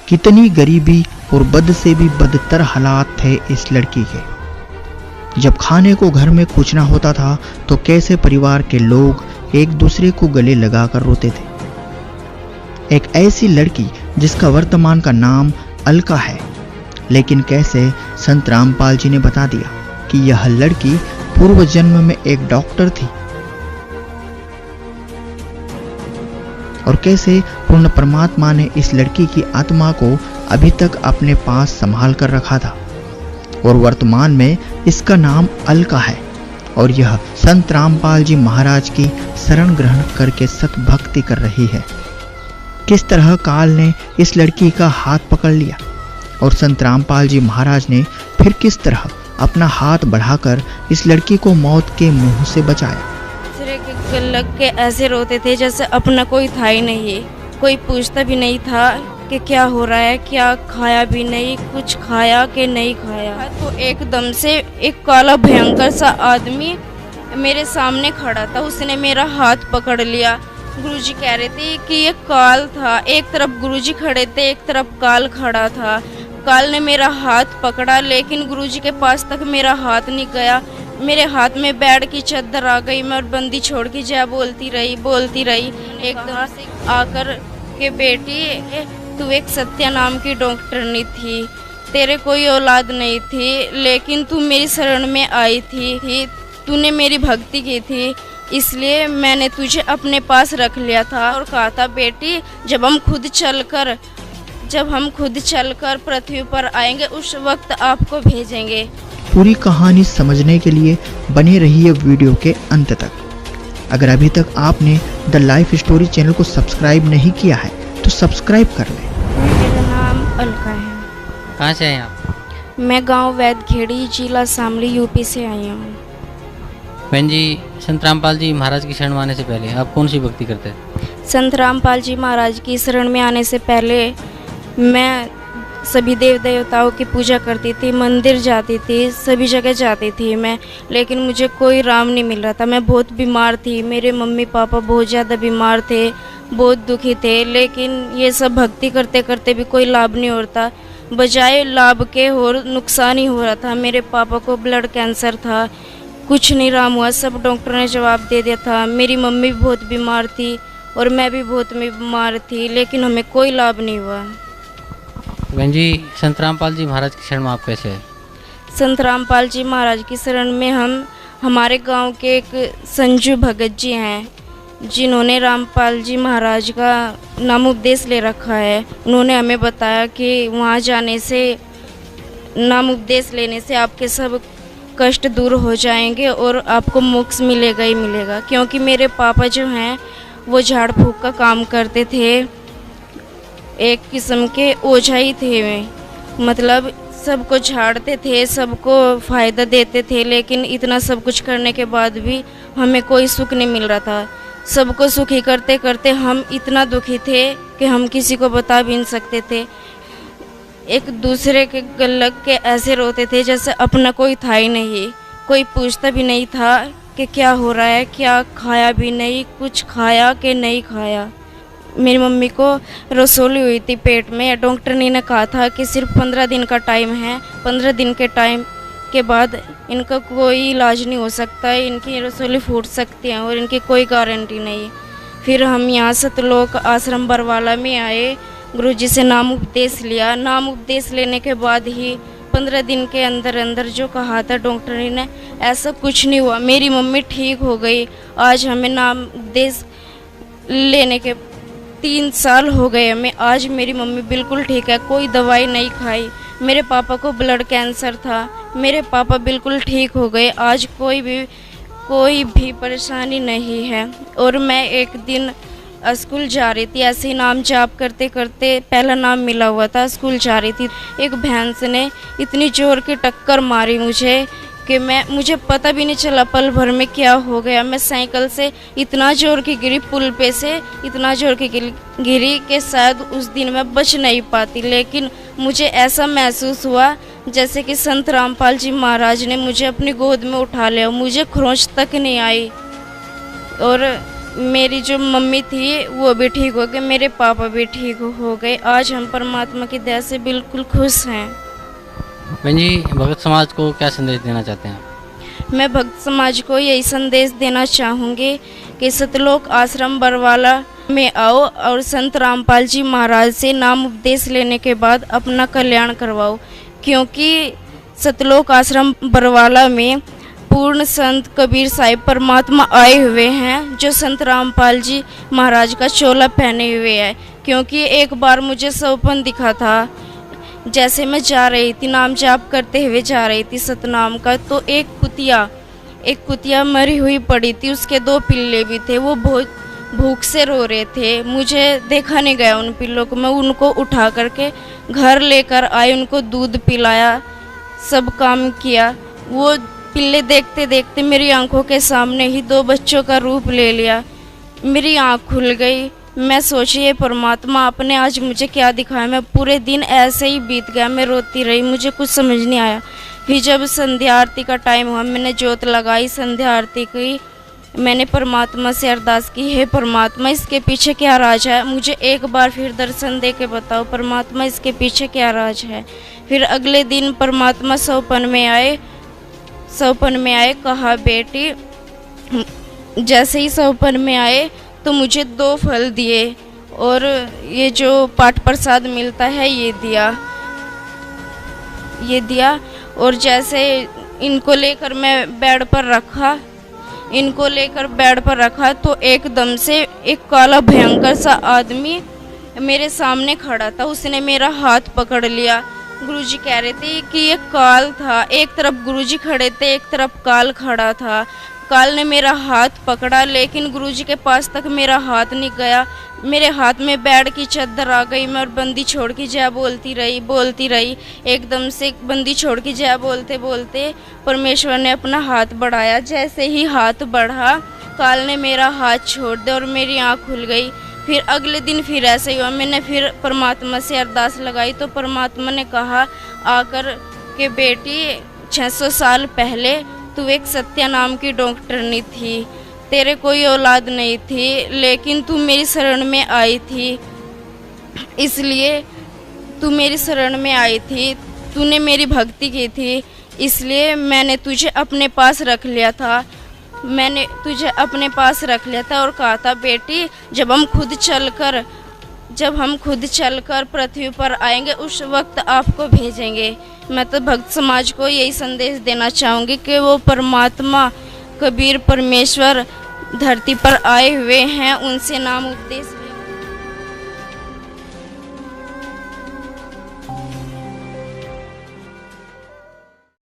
कितनी गरीबी और बद से भी बदतर हालात थे इस लड़की के। जब खाने को घर में कुछ ना होता था तो कैसे परिवार के लोग एक दूसरे को गले लगाकर रोते थे। एक ऐसी लड़की जिसका वर्तमान का नाम अलका है, लेकिन कैसे संत रामपाल जी ने बता दिया कि यह लड़की पूर्व जन्म में एक डॉक्टर थी, और कैसे पूर्ण परमात्मा ने इस लड़की की आत्मा को अभी तक अपने पास संभाल कर रखा था, और वर्तमान में इसका नाम अलका है, और यह संत रामपाल जी महाराज की शरण ग्रहण करके सतभक्ति कर रही है। किस तरह काल ने इस लड़की का हाथ पकड़ लिया और संत रामपाल जी महाराज ने फिर किस तरह अपना हाथ बढ़ाकर इस लड़की को मौत के मुंह से बचाया। दूसरे के लग के ऐसे रोते थे जैसे अपना कोई था ही नहीं, कोई पूछता भी नहीं था कि क्या हो रहा है, क्या खाया भी नहीं, कुछ खाया कि नहीं खाया। तो एकदम से एक काला भयंकर सा आदमी मेरे सामने खड़ा था, उसने मेरा हाथ पकड़ लिया। गुरुजी कह रहे थे कि ये काल था, एक तरफ गुरुजी खड़े थे, एक तरफ काल खड़ा था। काल ने मेरा हाथ पकड़ा, लेकिन गुरुजी के पास तक मेरा हाथ नहीं गया। मेरे हाथ में बेड की चादर आ गई, मैं और बंदी छोड़ के जय बोलती रही। एकदम से आकर के बेटी तू एक सत्या नाम की डॉक्टरनी थी, तेरे कोई औलाद नहीं थी, लेकिन तू मेरी शरण में आई थी, तूने मेरी भक्ति की थी, इसलिए मैंने तुझे अपने पास रख लिया था और कहा था बेटी जब हम खुद चलकर पृथ्वी पर आएंगे उस वक्त आपको भेजेंगे। पूरी कहानी समझने के लिए बने रहिए वीडियो के अंत तक। अगर अभी तक आपने द लाइफ स्टोरी चैनल को सब्सक्राइब नहीं किया है तो सब्सक्राइब कर लें। मेरा नाम अलका है। कहाँ से हैं आप? मैं गांव वैदखेड़ी, जिला शामली, यूपी से आई हूँ। बहन जी, संत रामपाल जी महाराज की शरण में आने से पहले आप कौन सी भक्ति करते थे? संत रामपाल जी महाराज की शरण में आने से पहले मैं सभी देव देवताओं की पूजा करती थी, मंदिर जाती थी, सभी जगह जाती थी मैं, लेकिन मुझे कोई राम नहीं मिल रहा था। मैं बहुत बीमार थी, मेरे मम्मी पापा बहुत ज़्यादा बीमार थे, बहुत दुखी थे, लेकिन ये सब भक्ति करते करते भी कोई लाभ नहीं होता, बजाय लाभ के और नुकसान ही हो रहा था। मेरे पापा को ब्लड कैंसर था, कुछ नहीं राम हुआ, सब डॉक्टर ने जवाब दे दिया था। मेरी मम्मी भी बहुत बीमार थी और मैं भी बहुत बीमार थी, लेकिन हमें कोई लाभ नहीं हुआ। बहन जी, संत रामपाल जी महाराज की शरण में आप कैसे हैं? संत रामपाल जी महाराज की शरण में हमारे गांव के एक संजू भगत जी हैं, जिन्होंने रामपाल जी महाराज का नाम उपदेश ले रखा है। उन्होंने हमें बताया कि वहाँ जाने से, नाम उपदेश लेने से आपके सब कष्ट दूर हो जाएंगे और आपको मोक्ष मिलेगा ही मिलेगा। क्योंकि मेरे पापा जो हैं वो झाड़ फूक का काम करते थे, एक किस्म के ओझा ही थे वे, मतलब सबको झाड़ते थे, सबको फ़ायदा देते थे, लेकिन इतना सब कुछ करने के बाद भी हमें कोई सुख नहीं मिल रहा था। सबको सुखी करते करते हम इतना दुखी थे कि हम किसी को बता भी नहीं सकते थे। एक दूसरे के गलग के ऐसे रोते थे जैसे अपना कोई था ही नहीं, कोई पूछता भी नहीं था कि क्या हो रहा है, क्या खाया भी नहीं, कुछ खाया कि नहीं खाया। मेरी मम्मी को रसोली हुई थी पेट में, डॉक्टर ने कहा था कि सिर्फ 15 दिन का टाइम है, 15 दिन के टाइम के बाद इनका कोई इलाज नहीं हो सकता है, इनकी रसोली फूट सकती है और इनकी कोई गारंटी नहीं। फिर हम यहाँ सतलोक आश्रम बरवाला में आए, गुरुजी से नाम उपदेश लिया। नाम उपदेश लेने के बाद ही 15 दिन के अंदर अंदर जो कहा था डॉक्टर ने, ऐसा कुछ नहीं हुआ, मेरी मम्मी ठीक हो गई। आज हमें नाम उपदेश लेने के 3 साल हो गए हमें, आज मेरी मम्मी बिल्कुल ठीक है, कोई दवाई नहीं खाई। मेरे पापा को ब्लड कैंसर था, मेरे पापा बिल्कुल ठीक हो गए, आज कोई भी परेशानी नहीं है। और मैं एक दिन स्कूल जा रही थी, ऐसे ही नाम जाप करते करते, पहला नाम मिला हुआ था, स्कूल जा रही थी, एक भैंस ने इतनी जोर की टक्कर मारी मुझे कि मुझे पता भी नहीं चला पल भर में क्या हो गया। मैं साइकिल से इतना जोर की गिरी, पुल पे से इतना जोर की गिरी कि शायद उस दिन मैं बच नहीं पाती, लेकिन मुझे ऐसा महसूस हुआ जैसे कि संत रामपाल जी महाराज ने मुझे अपनी गोद में उठा लिया, मुझे खरोंच तक नहीं आई। और मेरी जो मम्मी थी वो भी ठीक हो गई, मेरे पापा भी ठीक हो गए। आज हम परमात्मा की दया से बिल्कुल खुश हैं। बहन जी, भगत समाज को क्या संदेश देना चाहते हैं आप? मैं भक्त समाज को यही संदेश देना चाहूँगी कि सतलोक आश्रम बरवाला में आओ और संत रामपाल जी महाराज से नाम उपदेश लेने के बाद अपना कल्याण करवाओ, क्योंकि सतलोक आश्रम बरवाला में पूर्ण संत कबीर साहिब परमात्मा आए हुए हैं, जो संत रामपाल जी महाराज का चोला पहने हुए है। क्योंकि एक बार मुझे सपन दिखा था, जैसे मैं जा रही थी, नाम जाप करते हुए जा रही थी सतनाम का, तो एक कुतिया मरी हुई पड़ी थी, उसके 2 पिल्ले भी थे। वो बहुत भूख से रो रहे थे। मुझे देखा नहीं गया उन पिल्लों को। मैं उनको उठा करके घर लेकर आई, उनको दूध पिलाया, सब काम किया। वो पिल्ले देखते देखते मेरी आंखों के सामने ही 2 बच्चों का रूप ले लिया। मेरी आंख खुल गई। मैं सोची ये परमात्मा आपने आज मुझे क्या दिखाया। मैं पूरे दिन ऐसे ही बीत गया, मैं रोती रही, मुझे कुछ समझ नहीं आया। फिर जब संध्या आरती का टाइम हुआ, मैंने जोत लगाई, संध्या आरती की, मैंने परमात्मा से अरदास की, हे परमात्मा इसके पीछे क्या राज है, मुझे एक बार फिर दर्शन दे के बताओ परमात्मा इसके पीछे क्या राज है। फिर अगले दिन परमात्मा सौपन में आए, कहा बेटी, जैसे ही सौपन में आए तो मुझे 2 फल दिए और ये जो पाठ प्रसाद मिलता है ये दिया। और जैसे इनको लेकर मैं बेड पर रखा तो एकदम से एक काला भयंकर सा आदमी मेरे सामने खड़ा था। उसने मेरा हाथ पकड़ लिया। गुरुजी कह रहे थे कि ये काल था। एक तरफ गुरुजी खड़े थे, एक तरफ काल खड़ा था। काल ने मेरा हाथ पकड़ा, लेकिन गुरुजी के पास तक मेरा हाथ नहीं गया। मेरे हाथ में बेड की चद्दर आ गई। मैं और बंदी छोड़ की जय बोलती रही। एकदम से बंदी छोड़ की जय बोलते बोलते परमेश्वर ने अपना हाथ बढ़ाया। जैसे ही हाथ बढ़ा, काल ने मेरा हाथ छोड़ दिया और मेरी आँख खुल गई। फिर अगले दिन फिर ऐसे ही हुआ। मैंने फिर परमात्मा से अरदास लगाई तो परमात्मा ने कहा आकर कि बेटी 600 साल पहले तू एक सत्या नाम की डॉक्टरनी थी, तेरे कोई औलाद नहीं थी, लेकिन तू मेरी शरण में आई थी। इसलिए तू मेरी शरण में आई थी, तूने मेरी भक्ति की थी, इसलिए मैंने तुझे अपने पास रख लिया था। और कहा था बेटी जब हम खुद चलकर पृथ्वी पर आएंगे उस वक्त आपको भेजेंगे। मैं तो भक्त समाज को यही संदेश देना चाहूँगी कि वो परमात्मा कबीर परमेश्वर धरती पर आए हुए हैं, उनसे नाम उपदेश